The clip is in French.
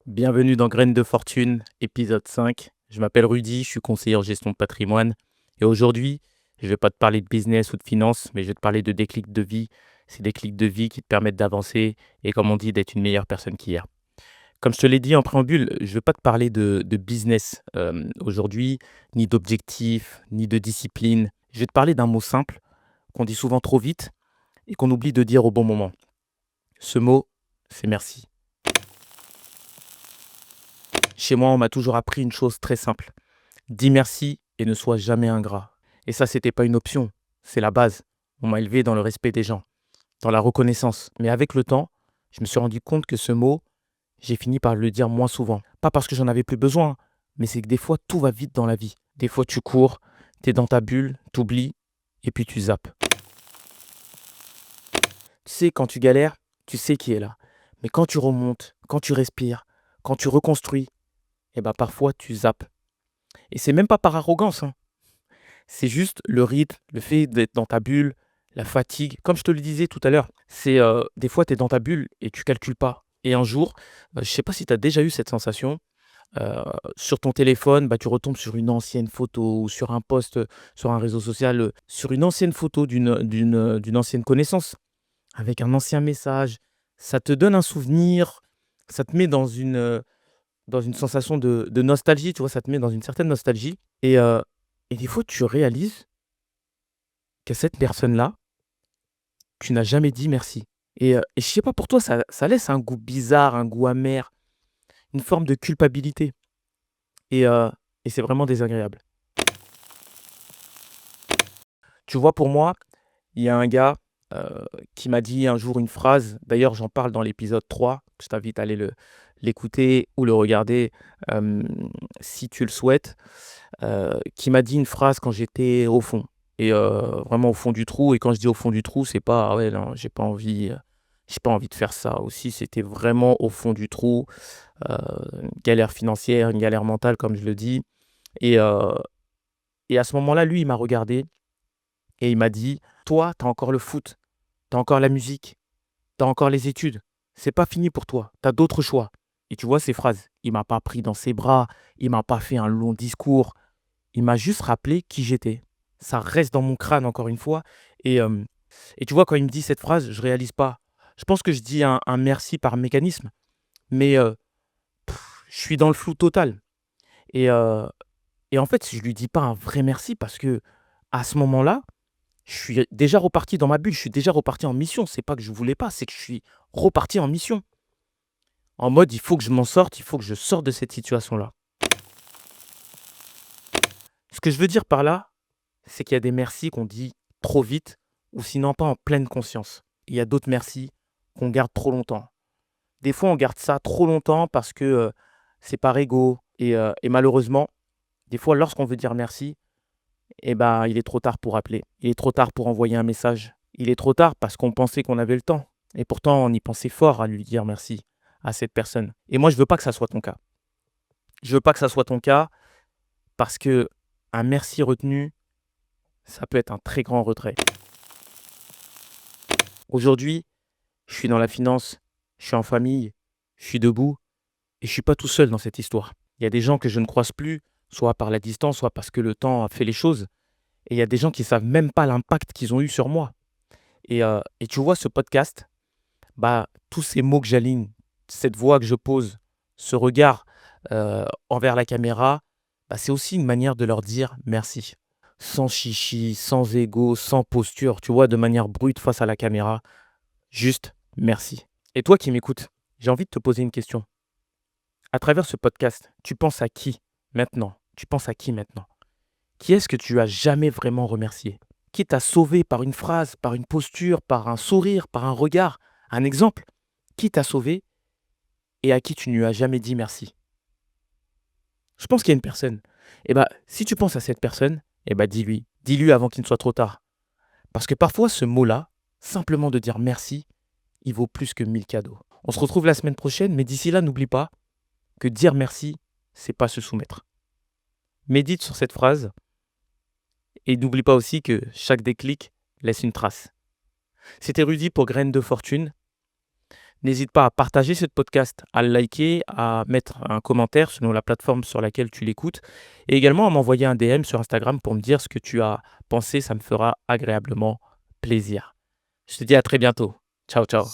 Bienvenue dans Graines de fortune, épisode 5. Je m'appelle Rudy, je suis conseiller en gestion de patrimoine. Et aujourd'hui, je ne vais pas te parler de business ou de finance, mais je vais te parler de déclics de vie. C'est des clics de vie qui te permettent d'avancer et, comme on dit, d'être une meilleure personne qu'hier. Comme je te l'ai dit en préambule, je ne vais pas te parler de business aujourd'hui, ni d'objectifs, ni de discipline. Je vais te parler d'un mot simple qu'on dit souvent trop vite et qu'on oublie de dire au bon moment. Ce mot, c'est merci. Chez moi, on m'a toujours appris une chose très simple. Dis merci et ne sois jamais ingrat. Et ça, c'était pas une option, c'est la base. On m'a élevé dans le respect des gens, dans la reconnaissance. Mais avec le temps, je me suis rendu compte que ce mot, j'ai fini par le dire moins souvent. Pas parce que j'en avais plus besoin, mais c'est que des fois, tout va vite dans la vie. Des fois, tu cours, tu es dans ta bulle, tu oublies, et puis tu zappes. Tu sais, quand tu galères, tu sais qui est là. Mais quand tu remontes, quand tu respires, quand tu reconstruis, eh ben parfois, tu zappes. Et c'est même pas par arrogance, hein. C'est juste le rythme, le fait d'être dans ta bulle, la fatigue. Comme je te le disais tout à l'heure, c'est, des fois, tu es dans ta bulle et tu calcules pas. Et un jour, je sais pas si tu as déjà eu cette sensation, sur ton téléphone, bah, tu retombes sur une ancienne photo ou sur un post, sur un réseau social, sur une ancienne photo d'une ancienne connaissance, avec un ancien message. Ça te donne un souvenir, ça te met dans une sensation de nostalgie, tu vois? Ça te met dans une certaine nostalgie et des fois, tu réalises qu'à cette personne-là, tu n'as jamais dit merci et je sais pas pour toi, ça laisse un goût bizarre, un goût amer, une forme de culpabilité et heu et c'est vraiment désagréable. Tu vois, pour moi, il y a un gars, qui m'a dit un jour une phrase, d'ailleurs j'en parle dans l'épisode 3. Je t'invite à aller l'écouter ou le regarder, hem, si tu le souhaites, qui m'a dit une phrase quand j'étais au fond vraiment au fond du trou et quand je dis au fond du trou, c'est pas: «Ah ouais, non, j'ai pas envie de faire ça». Aussi, c'était vraiment au fond du trou, heu, une galère financière, une galère mentale comme je le dis et heu et à ce moment-là, lui, il m'a regardé et il m'a dit: «Toi, tu as encore le foot, tu as encore la musique, tu as encore les études. C'est pas fini pour toi, tu as d'autres choix». Et tu vois ces phrases? Il m'a pas pris dans ses bras, il m'a pas fait un long discours. Il m'a juste rappelé qui j'étais. Ça reste dans mon crâne encore une fois et hem et tu vois quand il me dit cette phrase, je réalise pas. Je pense que je dis un merci par mécanisme, mais je suis dans le flou total et heu et en fait, je lui dis pas un vrai merci parce que à ce moment-là, je suis déjà reparti dans ma bulle, je suis déjà reparti en mission. C'est pas que je voulais pas, c'est que je suis reparti en mission. En mode: «Il faut que je m'en sorte, il faut que je sorte de cette situation-là». Ce que je veux dire par là, c'est qu'il y a des merci qu'on dit trop vite ou sinon pas en pleine conscience. Il y a d'autres merci qu'on garde trop longtemps. Des fois, on garde ça trop longtemps parce que, c'est par ego et malheureusement, des fois, lorsqu'on veut dire merci et ben, il est trop tard pour appeler. Il est trop tard pour envoyer un message. Il est trop tard parce qu'on pensait qu'on avait le temps et pourtant on y pensait fort à lui dire merci à cette personne et moi, je veux pas que ça soit ton cas. Je veux pas que ça soit ton cas parce que un merci retenu, ça peut être un très grand retrait. Aujourd'hui, je suis dans la finance, je suis en famille, je suis debout et je suis pas tout seul dans cette histoire. Il y a des gens que je ne croise plus, soit par la distance, soit parce que le temps a fait les choses et il y a des gens qui savent même pas l'impact qu'ils ont eu sur moi et tu vois ce podcast, bah, tous ces mots que j'aligne, cette voix que je pose, ce regard, envers la caméra, bah, c'est aussi une manière de leur dire merci. Sans chichi, sans ego, sans posture, tu vois? De manière brute face à la caméra. Juste merci. Et toi qui m'écoutes, j'ai envie de te poser une question. À travers ce podcast, tu penses à qui maintenant? Tu penses à qui maintenant? Qui est-ce que tu as jamais vraiment remercié? Qui t'a sauvé par une phrase, par une posture, par un sourire, par un regard, un exemple? Qui t'a sauvé et à qui tu ne lui as jamais dit merci? Je pense qu'il y a une personne. Et bah, si tu penses à cette personne, eh bah, dis-lui. Dis-lui avant qu'il ne soit trop tard. Parce que parfois, ce mot-là, simplement de dire merci, il vaut plus que 1000 cadeaux. On se retrouve la semaine prochaine, mais d'ici là, n'oublie pas que dire merci, c'est pas se soumettre. Médite sur cette phrase et n'oublie pas aussi que chaque déclic laisse une trace. C'était Rudy pour Graines de fortune. N'hésite pas à partager ce podcast, à le liker, à mettre un commentaire selon la plateforme sur laquelle tu l'écoutes et également à m'envoyer un DM sur Instagram pour me dire ce que tu as pensé. Ça me fera agréablement plaisir. Je te dis à très bientôt. Ciao, ciao.